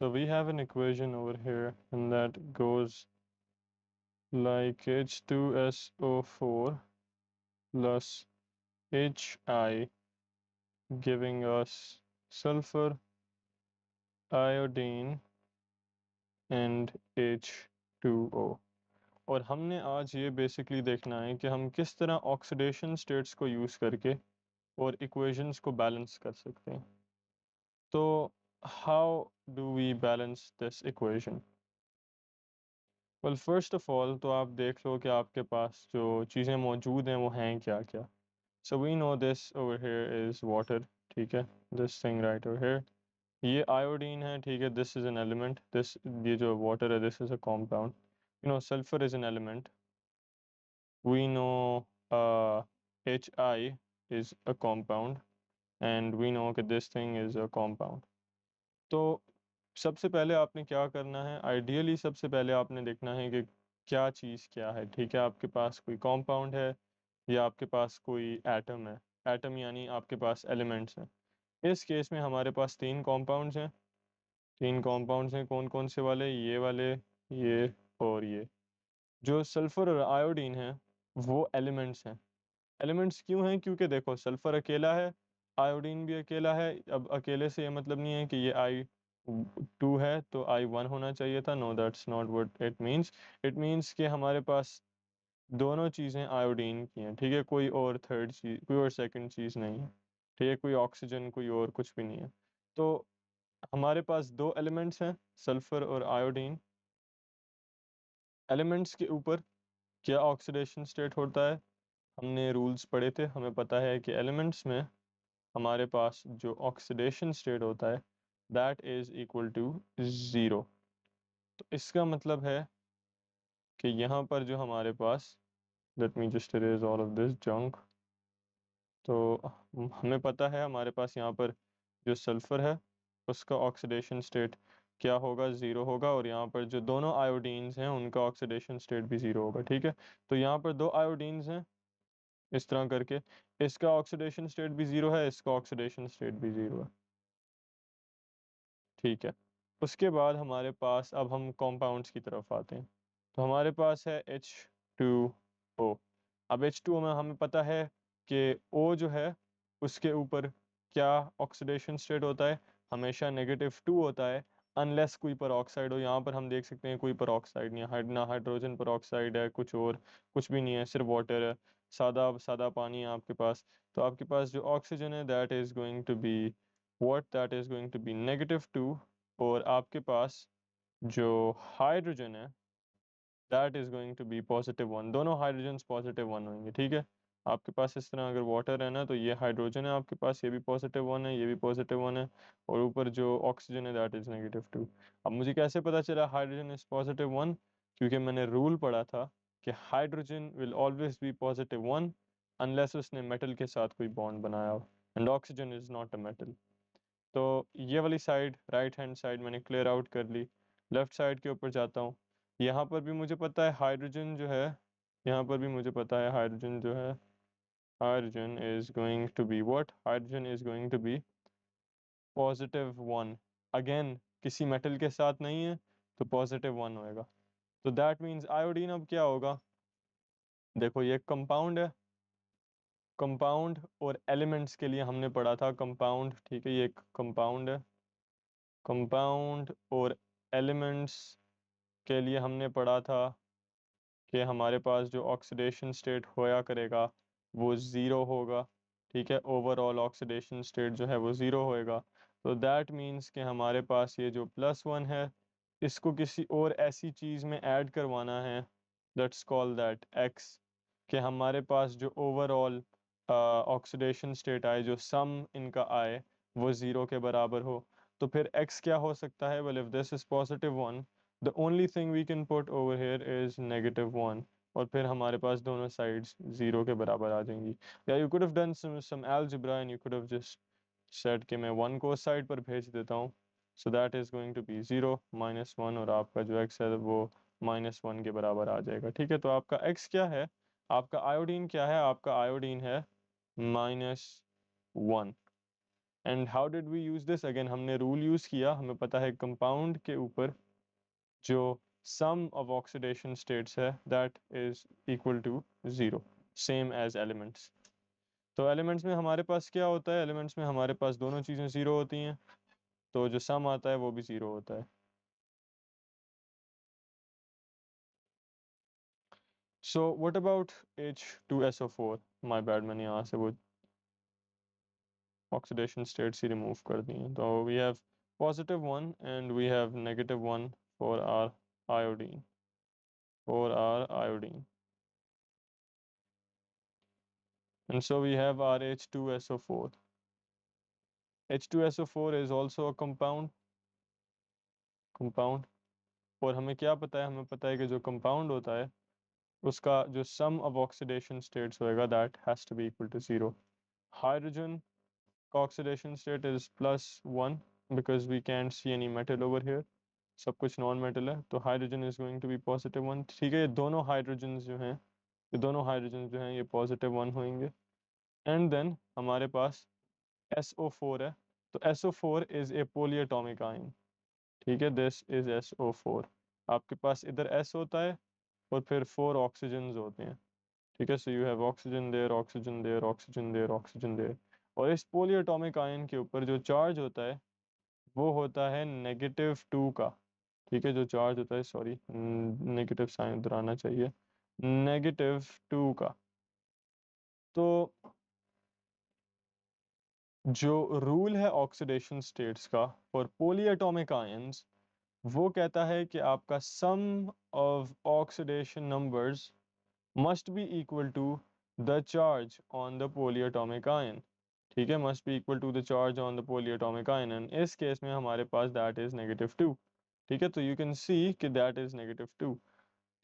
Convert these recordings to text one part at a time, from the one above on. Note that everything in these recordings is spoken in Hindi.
So we have an equation over here and that goes like H2SO4 plus Hi giving us sulfur, iodine and H2O। और हमने आज ये बेसिकली देखना है कि हम किस तरह ऑक्सीडेशन स्टेट्स को यूज़ करके और इक्वेशंस को बैलेंस कर सकते हैं। तो how do we balance this equation? Well first of all तो आप देख लो कि आपके पास जो चीज़ें मौजूद हैं वो हैं क्या क्या। So we know this over here is water, ठीक है, this thing right over here, ये आयोडीन है, ठीक है, this is an element, this ये जो वाटर है this is a compound, you know sulphur is an element, we know Hi is a compound and we know कि this thing is a compound। तो सबसे पहले आपने क्या करना है, आइडियली सबसे पहले आपने देखना है कि क्या चीज़ क्या है, ठीक है, आपके पास कोई कंपाउंड है या आपके पास कोई एटम है। एटम यानी आपके पास एलिमेंट्स हैं। इस केस में हमारे पास तीन कंपाउंड्स हैं। तीन कंपाउंड्स हैं, कौन कौन से वाले, ये वाले, ये और ये। जो सल्फ़र और आयोडीन है वो एलिमेंट्स हैं। एलिमेंट्स क्यों हैं? क्योंकि देखो सल्फ़र अकेला है, आयोडीन भी अकेला है। अब अकेले से ये मतलब नहीं है कि ये I2 है तो I1 होना चाहिए था। No that's not what it means. It means कि हमारे पास दोनों चीज़ें आयोडीन की हैं, ठीक है, कोई और थर्ड चीज़, कोई और सेकंड चीज़ नहीं है, ठीक है, कोई ऑक्सीजन कोई और कुछ भी नहीं है। तो हमारे पास दो एलिमेंट्स हैं, सल्फ़र और आयोडीन। एलिमेंट्स के ऊपर क्या ऑक्सीडेशन स्टेट होता है, हमने रूल्स पढ़े थे, हमें पता है कि एलिमेंट्स में हमारे पास जो ऑक्सीडेशन स्टेट होता है that is equal to zero. तो इसका मतलब है कि यहाँ पर जो हमारे पास, let me just erase all of this junk. तो हमें पता है हमारे पास यहाँ पर जो सल्फ़र है उसका ऑक्सीडेशन स्टेट क्या होगा, ज़ीरो होगा, और यहाँ पर जो दोनों आयोडीन्स हैं उनका ऑक्सीडेशन स्टेट भी ज़ीरो होगा, ठीक है। तो यहाँ पर दो आयोडीन्स हैं इस तरह करके, इसका ऑक्सीडेशन स्टेट भी ज़ीरो है, इसका ऑक्सीडेशन स्टेट भी ज़ीरो है, ठीक है। उसके बाद हमारे पास अब हम कंपाउंड्स की तरफ आते हैं। तो हमारे पास है H2O। अब H2O में हमें पता है कि O जो है उसके ऊपर क्या ऑक्सीडेशन स्टेट होता है, हमेशा -2 होता है, अनलेस कोई परऑक्साइड हो। यहाँ पर हम देख सकते हैं कोई परऑक्साइड नहीं है, ना हाइड्रोजन परऑक्साइड है, कुछ और कुछ भी नहीं है, सिर्फ वाटर है, सादा सादा पानी है आपके पास। तो आपके पास जो ऑक्सीजन है that is going to be what, that is going to be -2। और आपके पास जो हाइड्रोजन है that is going to be +1। दोनों हाइड्रोजन्स +1 होंगे, ठीक है। आपके पास इस तरह अगर वाटर है ना तो ये हाइड्रोजन है आपके पास, ये भी +1 है, ये भी +1 है, और ऊपर जो ऑक्सीजन है दैट इज़ -2। अब मुझे कैसे पता चला हाइड्रोजन इज़ +1? क्योंकि मैंने रूल पढ़ा था कि hydrogen will always be +1 unless उसने मेटल के साथ कोई बॉन्ड बनाया हो, and oxygen is not a metal. तो ये वाली साइड, राइट हैंड साइड मैंने क्लियर आउट कर ली। लेफ़्ट साइड के ऊपर जाता हूँ। यहाँ पर भी मुझे पता है हाइड्रोजन जो है, यहाँ पर भी मुझे पता है हाइड्रोजन जो है, hydrogen is going to be what, hydrogen is going to be +1। Again किसी मेटल के साथ नहीं है तो +1 होएगा। तो दैट मीन्स आयोडीन अब क्या होगा, देखो ये कंपाउंड है, कंपाउंड और एलिमेंट्स के लिए हमने पढ़ा था कंपाउंड, ठीक है, ये एक कंपाउंड है। कंपाउंड और एलिमेंट्स के लिए हमने पढ़ा था कि हमारे पास जो ऑक्सीडेशन स्टेट होया करेगा वो ज़ीरो होगा, ठीक है, ओवरऑल ऑक्सीडेशन स्टेट जो है वो ज़ीरो होएगा। तो दैट मीन्स कि हमारे पास ये जो +1 है इसको किसी और ऐसी चीज़ में ऐड करवाना है, लेट्स कॉल दैट x, कि हमारे पास जो ओवरऑल ऑक्सीडेशन स्टेट आए, जो सम इनका आए वो ज़ीरो के बराबर हो। तो फिर x क्या हो सकता है, well if this is +1 the only thing we can put over here is -1, और फिर हमारे पास दोनों साइड्स ज़ीरो के बराबर आ जाएंगी। या you could have done some algebra and you could have just said कि मैं 1 को साइड पर भेज देता हूँ, so that is going to be 0 -1, और आपका जो x है वो -1 के बराबर आ जाएगा, ठीक है। तो आपका x क्या है, आपका आयोडीन क्या है, आपका आयोडीन है -1। And how did we use this? Again हमने रूल यूज़ किया, हमें पता है कंपाउंड के ऊपर जो सम ऑफ ऑक्सीडेशन स्टेट्स है that is equal to zero, same as elements. तो एलिमेंट्स में हमारे पास क्या होता है? एलिमेंट्स में हमारे पास दोनों चीज़ें ज़ीरो होती हैं, तो जो सम आता है वो भी ज़ीरो होता है। So what about H2SO4? My bad, मैंने यहाँ से वो ऑक्सीडेशन स्टेट्स ही रिमूव कर दी हैं। तो we have +1 and we have -1 for our iodine, and so we have our H2SO4. H2SO4 is also a compound, और हमें क्या पता है? हमें पता है कि जो कंपाउंड होता है उसका जो सम ऑफ ऑक्सीडेशन स्टेट्स होएगा that has to be equal to zero. Hydrogen का oxidation state is +1 because we can't see any metal over here, सब कुछ नॉन मेटल है, तो hydrogen is going to be +1। ठीक है, ये दोनों हाइड्रोजन जो हैं, ये +1 होंगे। एंड देन हमारे पास SO4 है, तो SO4 इज ए पोलीएटॉमिक आयन। ठीक है, दिस इज SO4। आपके पास इधर S होता है और फिर 4 ऑक्सीजन होते हैं। ठीक है, so you have oxygen there, oxygen there, oxygen there, oxygen there. और इस पोलीएटॉमिक आयन के ऊपर जो चार्ज होता है वो होता है -2 का। ठीक है, जो चार्ज होता है, सॉरी नेगेटिव साइन उधर आना चाहिए, -2 का। तो जो रूल है ऑक्सीडेशन स्टेट्स का फॉर पोलीएटॉमिक आयंस, वो कहता है कि आपका sum of oxidation numbers must be equal to the charge on the polyatomic ion। ठीक है, must be equal to the charge on the polyatomic ion, and इस केस में हमारे पास that is -2। ठीक है, तो you can see कि that is -2।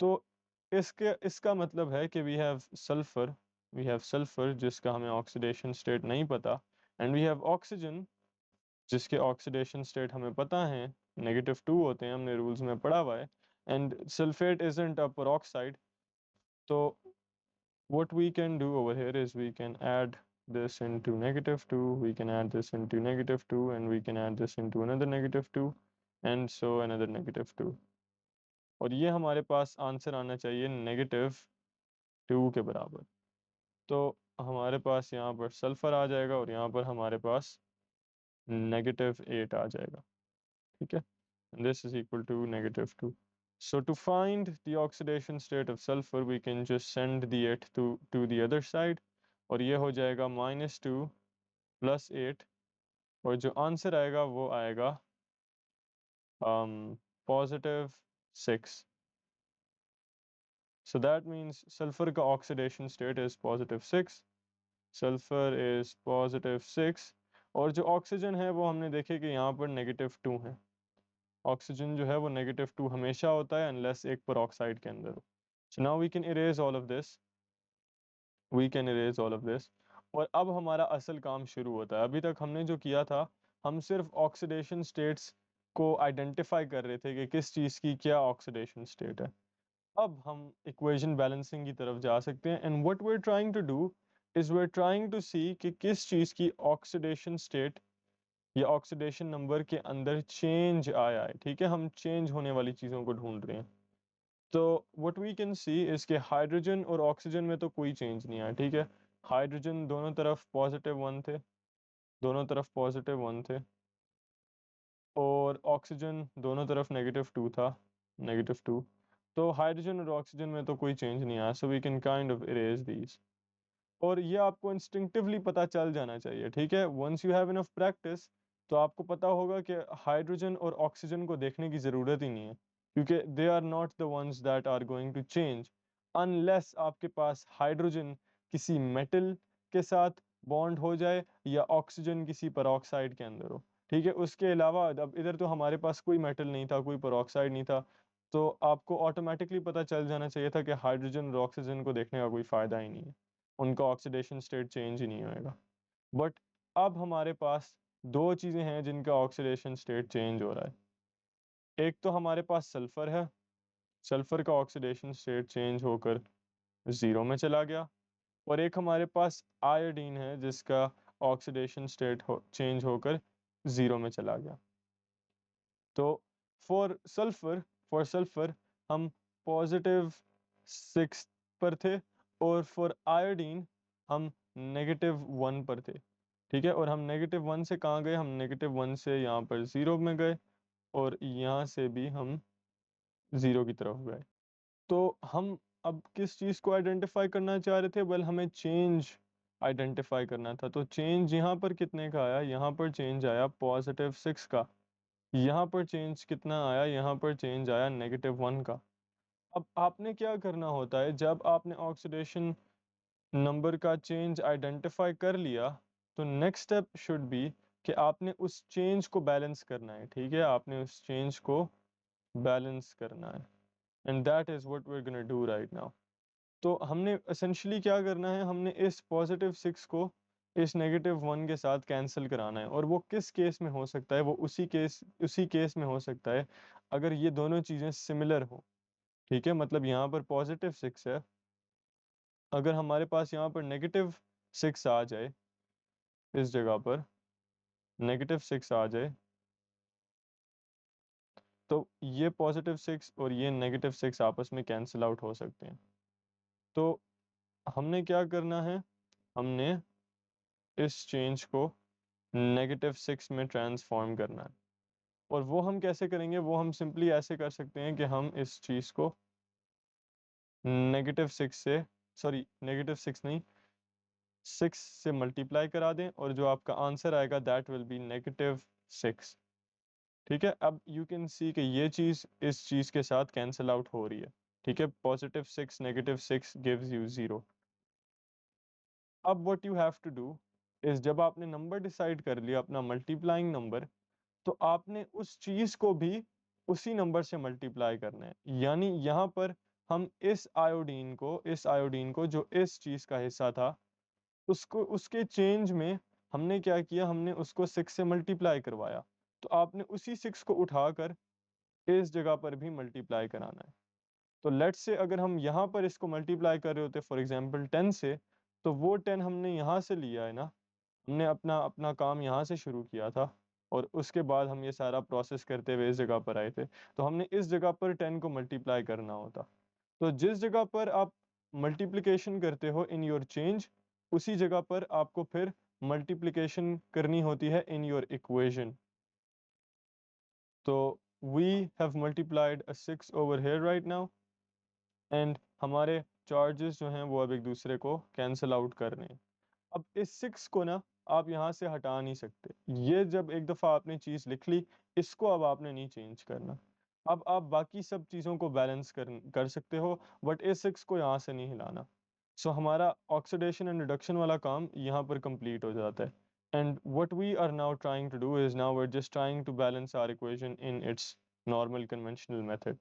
तो इसका मतलब है कि we have sulfur जिसका हमें ऑक्सीडेशन स्टेट नहीं पता, and we have oxygen जिसके ऑक्सीडेशन स्टेट हमें पता है -2 होते हैं, हमने रूल्स में पढ़ा हुआ है, and sulphate isn't a peroxide। तो what we can do over here is we can add this into -2, we can add this into -2, and we can add this into another -2, and so another -2। और ये हमारे पास आंसर आना चाहिए -2 के बराबर। तो हमारे पास यहाँ पर सल्फर आ जाएगा और यहाँ पर हमारे पास -8 आ जाएगा। ठीक है, and this is equal to -2। So to find the oxidation state of sulfur, we can just send the 8 to the other side, और ये हो जाएगा -2 + 8, और जो आंसर आएगा वो आएगा +6। So that means sulfur का oxidation state is +6, sulfur is +6, और जो ऑक्सीजन है वो हमने देखे कि यहाँ पर -2 है। ऑक्सीजन जो है वो -2 हमेशा होता है अनलेस एक पेरोक्साइड के अंदर हो। So now we can erase all of this, और अब हमारा असल काम शुरू होता है। अभी तक हमने जो किया था, हम सिर्फ ऑक्सीडेशन स्टेट्स को आइडेंटिफाई कर रहे थे कि किस चीज़ की क्या ऑक्सीडेशन स्टेट है। अब हम इक्वेशन बैलेंसिंग की तरफ जा सकते हैं, and what we are trying to do is we are trying to see कि किस चीज़ की ऑक्सीडेशन स्टेट या ऑक्सीडेशन नंबर के अंदर चेंज आया है। ठीक है, हम चेंज होने वाली चीज़ों को ढूंढ रहे हैं। तो व्हाट वी कैन सी इस के हाइड्रोजन और ऑक्सीजन में तो कोई चेंज नहीं आया। ठीक है, हाइड्रोजन दोनों तरफ +1 थे, और ऑक्सीजन दोनों तरफ -2 था, -2। तो हाइड्रोजन और ऑक्सीजन में तो कोई चेंज नहीं आया, so we can kind of erase these. और ये आपको इंस्टिंक्टिवली पता चल जाना चाहिए। ठीक है, once you have enough practice तो आपको पता होगा कि हाइड्रोजन और ऑक्सीजन को देखने की ज़रूरत ही नहीं है, क्योंकि they are not the ones that are going to change unless आपके पास हाइड्रोजन किसी मेटल के साथ बॉन्ड हो जाए या ऑक्सीजन किसी पेरोक्साइड के अंदर हो। ठीक है, उसके अलावा अब इधर तो हमारे पास कोई मेटल नहीं था, कोई पेरोक्साइड नहीं था, तो आपको ऑटोमेटिकली पता चल जाना चाहिए था कि हाइड्रोजन और ऑक्सीजन को देखने का कोई फ़ायदा ही नहीं है, उनका ऑक्सीडेशन स्टेट चेंज ही नहीं होएगा। बट अब हमारे पास दो चीज़ें हैं जिनका ऑक्सीडेशन स्टेट चेंज हो रहा है। एक तो हमारे पास सल्फ़र है, सल्फ़र का ऑक्सीडेशन स्टेट चेंज होकर 0 में चला गया, और एक हमारे पास आयोडीन है जिसका ऑक्सीडेशन स्टेट चेंज होकर 0 में चला गया। तो फॉर सल्फर हम +6 पर थे और फॉर आयोडीन हम -1 पर थे। ठीक है, और हम -1 से कहाँ गए, हम -1 से यहाँ पर 0 में गए और यहाँ से भी हम 0 की तरफ गए। तो हम अब किस चीज़ को आइडेंटिफाई करना चाह रहे थे, वेल हमें चेंज आइडेंटिफाई करना था। तो चेंज यहाँ पर कितने का आया, यहाँ पर चेंज आया +6 का। यहाँ पर चेंज कितना आया, यहाँ पर चेंज आया -1 का। अब आपने क्या करना होता है, जब आपने ऑक्सीडेशन नंबर का चेंज आइडेंटिफाई कर लिया, तो नेक्स्ट स्टेप शुड बी कि आपने उस चेंज को बैलेंस करना है। ठीक है, आपने उस चेंज को बैलेंस करना है, and that is what we are gonna do right now. तो हमने एसेंशली क्या करना है, हमने इस +6 को इस -1 के साथ कैंसिल कराना है। और वो किस केस में हो सकता है, वो उसी केस में हो सकता है अगर ये दोनों चीज़ें सिमिलर हो। ठीक है, मतलब यहाँ पर +6 है, अगर हमारे पास यहाँ पर -6 आ जाए, इस जगह पर -6 आ जाए, तो ये +6 और ये -6 आपस में कैंसिल आउट हो सकते हैं। तो हमने क्या करना है, हमने इस चेंज को -6 में ट्रांसफॉर्म करना है। और वो हम कैसे करेंगे, वो हम सिंपली ऐसे कर सकते हैं कि हम इस चीज़ को -6 से, सॉरी -6 नहीं, 6 से मल्टीप्लाई करा दें और जो आपका आंसर आएगा दैट विल बी -6। ठीक है, अब यू कैन सी कि ये चीज़ इस चीज़ के साथ कैंसिल आउट हो रही है। ठीक है, +6 -6 गिव्स यू 0। अब what you have to do is, जब आपने नंबर डिसाइड कर लिया अपना मल्टीप्लाइंग नंबर, तो आपने उस चीज़ को भी उसी नंबर से मल्टीप्लाई करना है। यानी यहाँ पर हम इस आयोडीन को जो इस चीज़ का हिस्सा था, उसको उसके चेंज में हमने क्या किया, हमने उसको 6 से मल्टीप्लाई करवाया। तो आपने उसी 6 को उठाकर इस जगह पर भी मल्टीप्लाई कराना है। तो लेट्स से अगर हम यहाँ पर इसको मल्टीप्लाई कर रहे होते फॉर एग्जांपल 10 से, तो वो 10 हमने यहाँ से लिया है ना, हमने अपना अपना काम यहाँ से शुरू किया था और उसके बाद हम ये सारा प्रोसेस करते हुए इस जगह पर आए थे। तो हमने इस जगह पर 10 को मल्टीप्लाई करना होता। तो जिस जगह पर आप मल्टीप्लिकेशन करते हो इन योर चेंज, उसी जगह पर आपको फिर मल्टीप्लिकेशन करनी होती है इन योर इक्वेशन। तो we have multiplied a 6 over here right now, and हमारे चार्जेस जो हैं वो अब एक दूसरे को कैंसिल आउट कर रहे हैं। अब इस 6 को ना आप यहाँ से हटा नहीं सकते। ये जब एक दफ़ा आपने चीज़ लिख ली, इसको अब आपने नहीं चेंज करना। अब आप बाकी सब चीज़ों को बैलेंस कर सकते हो, बट इस 6 को यहाँ से नहीं हिलाना। सो हमारा ऑक्सीडेशन एंड रिडक्शन वाला काम यहाँ पर कंप्लीट हो जाता है। And what we are now trying to do is, now we are just trying to balance our equation in its normal conventional method.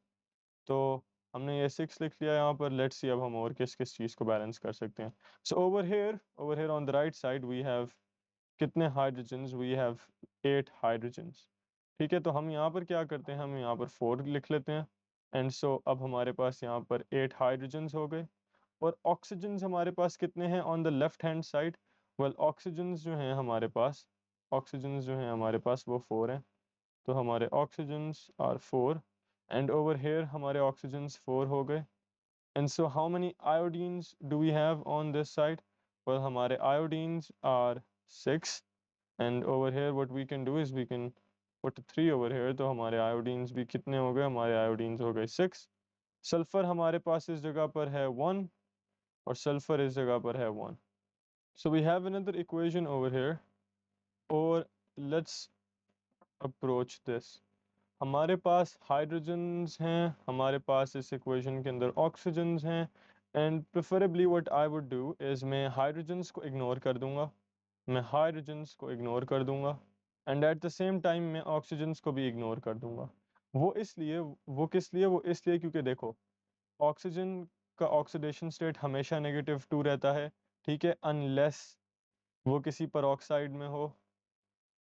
तो हमने ये 6 लिख लिया यहाँ पर, लेट्स सी अब हम और किस किस चीज़ को बैलेंस कर सकते हैं। So over here on the right side we have कितने हाइड्रोजन्स, वी हैव 8 हाइड्रोजन्स। ठीक है, तो हम यहाँ पर क्या करते हैं, हम यहाँ पर 4 लिख लेते हैं। एंड सो अब हमारे पास यहाँ पर 8 हाइड्रोजन्स हो गए। और ऑक्सीजन्स हमारे पास कितने हैं on the left hand side, well oxygens जो हैं हमारे पास, ऑक्सीजन्स जो हैं हमारे पास वो 4 हैं। तो हमारे oxygens are 4, and over here हमारे ऑक्सीजन्स 4 हो गए। And so how many iodines do we have on this side? Well, हमारे iodines are 6, and over here what we can do is we can put 3 over here, तो हमारे iodines भी कितने हो गए, हमारे iodines हो गए 6। सल्फर हमारे पास इस जगह पर है 1 और सल्फर इस जगह पर है 1। So we have another equation over here, और let's approach this। हमारे पास हाइड्रोजन्स हैं, हमारे पास इस इक्वेशन के अंदर ऑक्सीजन्स हैं, and preferably what I would do is मैं हाइड्रोजन्स को इग्नोर कर दूंगा, मैं हाइड्रोजन्स को इग्नोर कर दूंगा, and at the same time मैं ऑक्सीजन्स को भी इग्नोर कर दूंगा। वो इसलिए क्योंकि देखो, ऑक्सीजन का ऑक्सीडेशन स्टेट हमेशा -2 रहता है। ठीक है, वो किसी पर में हो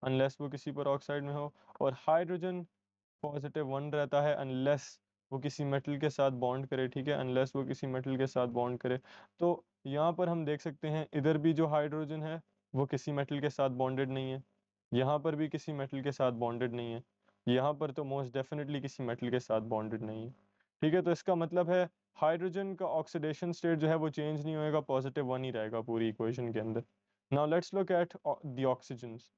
अनलेस वो किसी पर ऑक्साइड में हो, और हाइड्रोजन +1 रहता है अनलेस वो किसी मेटल के साथ बॉन्ड करे। ठीक है, अनलेस वो किसी मेटल के साथ बॉन्ड करे। तो यहाँ पर हम देख सकते हैं इधर भी जो हाइड्रोजन है वो किसी मेटल के साथ बॉन्डेड नहीं है, यहाँ पर भी किसी मेटल के साथ बॉन्डेड नहीं है, यहाँ पर तो मोस्ट डेफिनेटली किसी मेटल के साथ बॉन्डेड नहीं है। ठीक है, तो इसका मतलब है हाइड्रोजन का ऑक्सीडेशन स्टेट जो है वो चेंज नहीं होएगा, +1 ही रहेगा पूरी इक्वेशन के अंदर। Now let's look at the oxygens.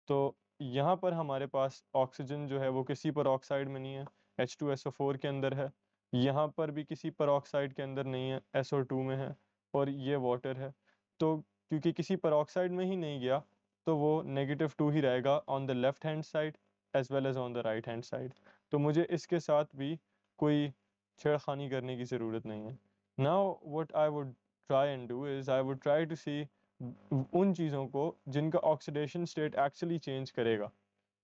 तो यहाँ पर हमारे पास ऑक्सीजन जो है वो किसी पर ऑक्साइड में नहीं है, H2SO4 के अंदर है, यहाँ पर भी किसी पर ऑक्साइड के अंदर नहीं है, SO2 में है, और ये वाटर है। तो क्योंकि किसी पर ऑक्साइड में ही नहीं गया तो वो -2 ही रहेगा on the left hand side as well as on the right hand side. तो मुझे इसके साथ भी कोई छेड़खानी करने की ज़रूरत नहीं है। Now what I would try and do is I would try to see उन चीज़ों को जिनका ऑक्सीडेशन स्टेट एक्चुअली चेंज करेगा।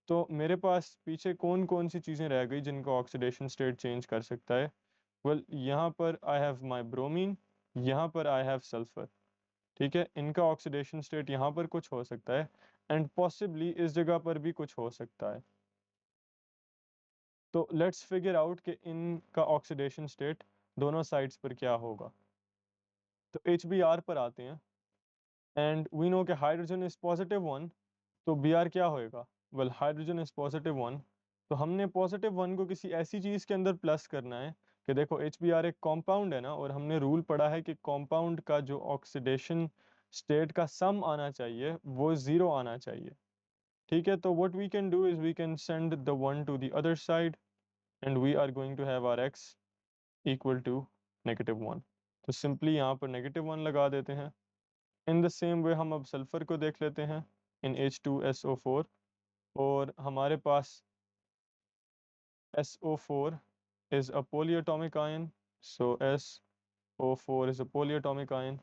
तो मेरे पास पीछे कौन कौन सी चीज़ें रह गई जिनका ऑक्सीडेशन स्टेट चेंज कर सकता है। वेल यहाँ पर आई हैव माई ब्रोमीन, यहाँ पर आई हैव सल्फर। ठीक है, इनका ऑक्सीडेशन स्टेट यहाँ पर कुछ हो सकता है एंड पॉसिबली इस जगह पर भी कुछ हो सकता है। तो लेट्स फिगर आउट कि इनका ऑक्सीडेशन स्टेट दोनों साइड्स पर क्या होगा। तो HBr पर आते हैं एंड वी नो कि हाइड्रोजन इज +1, तो Br क्या होएगा। वेल हाइड्रोजन इज +1, तो हमने +1 को किसी ऐसी चीज़ के अंदर प्लस करना है कि देखो HBr एक कॉम्पाउंड है ना, और हमने रूल पढ़ा है कि कॉम्पाउंड का जो ऑक्सीडेशन स्टेट का सम आना चाहिए वो 0 आना चाहिए। ठीक है, तो what we can do is we can send the 1 to the other side and we are going to have our x equal to -1। तो सिंपली यहाँ पर -1 लगा देते हैं। इन द सेम वे हम अब सल्फर को देख लेते हैं इन H2SO4, और हमारे पास SO4 is a polyatomic ion, so SO4 is a polyatomic ion।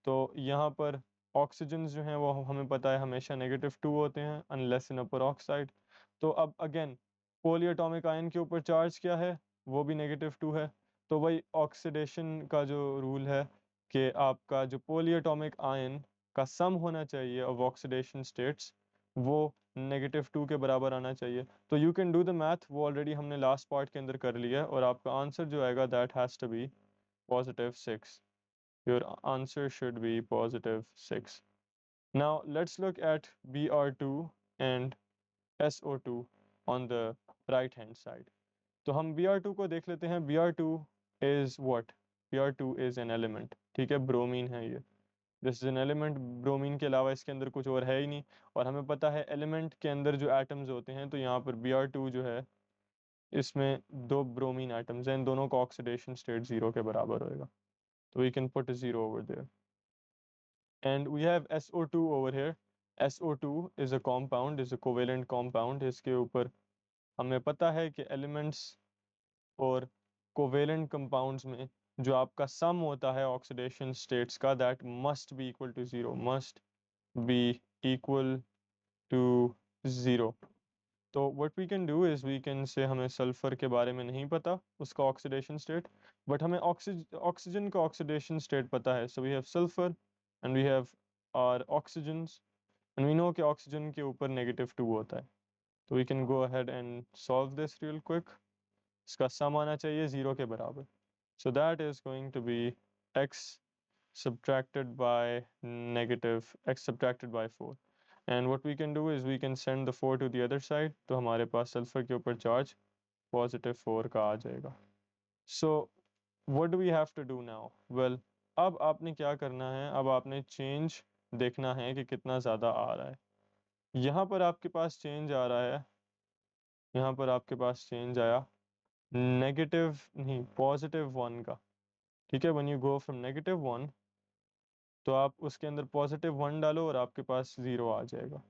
तो यहाँ पर ऑक्सीजन जो हैं वो हमें पता है हमेशा -2 होते हैं अनलेस इन अ peroxide। तो अब अगेन पोलीएटॉमिक आयन के ऊपर चार्ज क्या है, वो भी -2 है। तो वही ऑक्सीडेशन का जो रूल है कि आपका जो पोलीएटॉमिक आयन का सम होना चाहिए ऑफ ऑक्सीडेशन स्टेट्स वो -2 के बराबर आना चाहिए। तो you can do the math, वो ऑलरेडी हमने लास्ट पार्ट के अंदर कर लिया है, और आपका आंसर जो आएगा that has to be +6। Your answer should be +6। Now let's look at Br2 and SO2 on the right hand side. तो हम Br2 को देख लेते हैं। Br2 is what, Br2 is an element. ठीक है, ब्रोमीन है ये, this is an element. Bromine के अलावा इसके अंदर कुछ और है ही नहीं, और हमें पता है एलिमेंट के अंदर जो एटम्स होते हैं, तो यहाँ पर Br2 जो है इसमें 2 ब्रोमीन एटम्स हैं, इन दोनों का ऑक्सीडेशन स्टेट 0 के बराबर होएगा। तो we can put 0 over there and we have SO2 over here. SO2 is a compound, is a covalent compound. इसके ऊपर हमें पता है कि एलिमेंट्स और कोवेलेंट कंपाउंड्स में जो आपका सम होता है ऑक्सीडेशन स्टेट्स का that must be equal to 0, must be equal to 0। तो what we can do is we can say हमें सल्फर के बारे में नहीं पता उसका ऑक्सीडेशन स्टेट, बट हमें ऑक्सीजन का ऑक्सीडेशन स्टेट पता है। So we have sulphur and we have our oxygens and we know कि ऑक्सीजन के ऊपर -2 होता है। तो we can go ahead and solve this real quick. इसका सम आना चाहिए 0 के बराबर। So that is going to be x subtracted by x subtracted by 4, and what we can do is we can send the 4 to the other side। तो हमारे पास सल्फर के ऊपर चार्ज +4 का आ जाएगा। so what do we have to do now? well, अब आपने क्या करना है, अब आपने चेंज देखना है कि कितना ज़्यादा आ रहा है। यहाँ पर आपके पास चेंज आ रहा है, यहाँ पर आपके पास चेंज आया नेगेटिव नहीं +1 का। ठीक है, when you go from -1 तो आप उसके अंदर +1 डालो और आपके पास 0 आ जाएगा।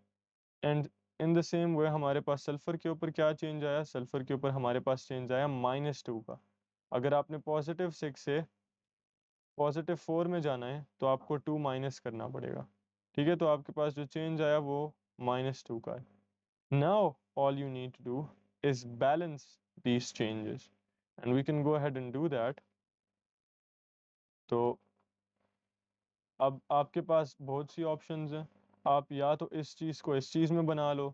And in the same way हमारे पास सल्फर के ऊपर क्या चेंज आया, सल्फर के ऊपर हमारे पास चेंज आया -2 का। अगर आपने +6 से +4 में जाना है तो आपको 2 माइनस करना पड़ेगा। ठीक है, तो आपके पास जो चेंज आया वो -2 का है। Now all you need to do is balance these changes and we can go ahead and do that. तो अब आपके पास बहुत सी ऑप्शंस हैं, आप या तो इस चीज़ को इस चीज़ में बना लो,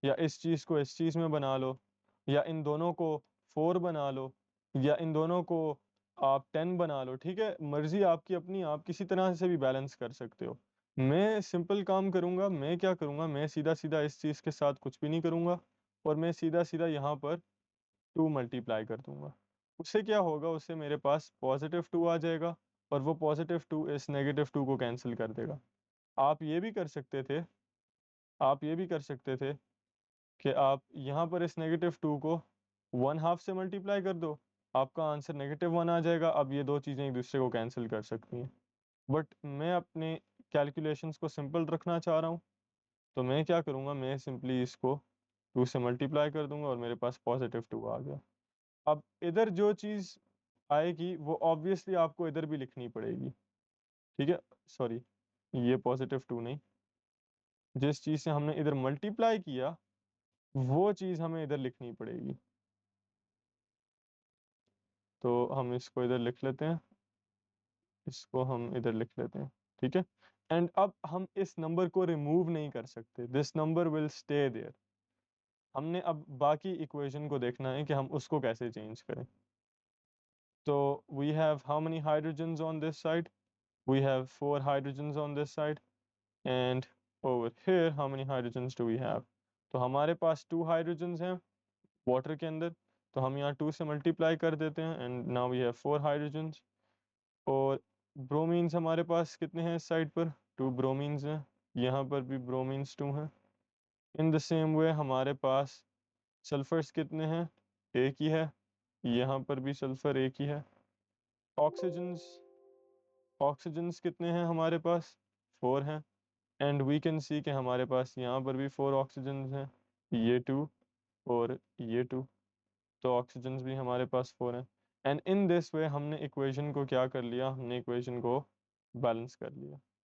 या इस चीज़ को इस चीज़ में बना लो, या इन दोनों को 4 बना लो, या इन दोनों को आप 10 बना लो। ठीक है, मर्ज़ी आपकी अपनी, आप किसी तरह से भी बैलेंस कर सकते हो। मैं सिंपल काम करूँगा, मैं क्या करूँगा, मैं सीधा-सीधा इस चीज़ के साथ कुछ भी नहीं करूँगा और मैं सीधा-सीधा यहाँ पर 2 मल्टीप्लाई कर दूँगा। उससे क्या होगा, उससे मेरे पास पॉज़िटिव 2 आ जाएगा और वो पॉज़िटिव 2 इस नेगेटिव 2 को कैंसल कर देगा। आप ये भी कर सकते थे आप ये भी कर सकते थे कि आप यहाँ पर इस नेगेटिव 2 को 1/2 से मल्टीप्लाई कर दो। आपका आंसर नेगेटिव 1 आ जाएगा। अब ये 2 चीज़ें एक-दूसरे को कैंसल कर सकती हैं। बट मैं अपने कैलकुलेशंस को सिंपल रखना चाह रहा हूँ, तो मैं क्या करूँगा, मैं सिंपली इसको 2 से मल्टीप्लाई कर दूँगा और मेरे पास पॉज़िटिव 2 आ गया। अब इधर जो चीज़ आएगी वो ऑब्वियसली आपको इधर भी लिखनी पड़ेगी, ठीक है? सॉरी, ये पॉज़िटिव 2 नहीं, जिस चीज़ से हमने इधर मल्टीप्लाई किया, वो चीज़ हमें इधर लिखनी पड़ेगी। तो हम इसको इधर लिख लेते हैं, इसको हम इधर लिख लेते हैं, ठीक है? एंड अब हम इस नंबर को रिमूव नहीं कर सकते, this number will stay there. हमने अब बाकी इक्वेशन को देखना है कि हम उसको कैसे चेंज करें। तो we have how many hydrogens on this side? We have 4 hydrogens on this side and over here how many hydrogens do we have? तो हमारे पास 2 हाइड्रोजन्स हैं वाटर के अंदर, तो हम यहाँ 2 से मल्टीप्लाई कर देते हैं and now we have 4 hydrogens. और ब्रोमीन्स हमारे पास कितने हैं इस साइड पर? 2 ब्रोमीन्स हैं, यहाँ पर भी ब्रोमीन्स 2 हैं। इन द सेम वे हमारे पास सल्फर्स कितने हैं? एक ही है, यहाँ पर भी सल्फर एक ही है। ऑक्सीजन्स ऑक्सीजन्स कितने हैं हमारे पास? 4 हैं एंड वी कैन सी कि हमारे पास यहाँ पर भी 4 ऑक्सीजन्स हैं, ये 2 और ये 2। तो ऑक्सीजन्स भी हमारे पास 4 हैं एंड इन दिस वे हमने इक्वेशन को क्या कर लिया? हमने इक्वेशन को बैलेंस कर लिया।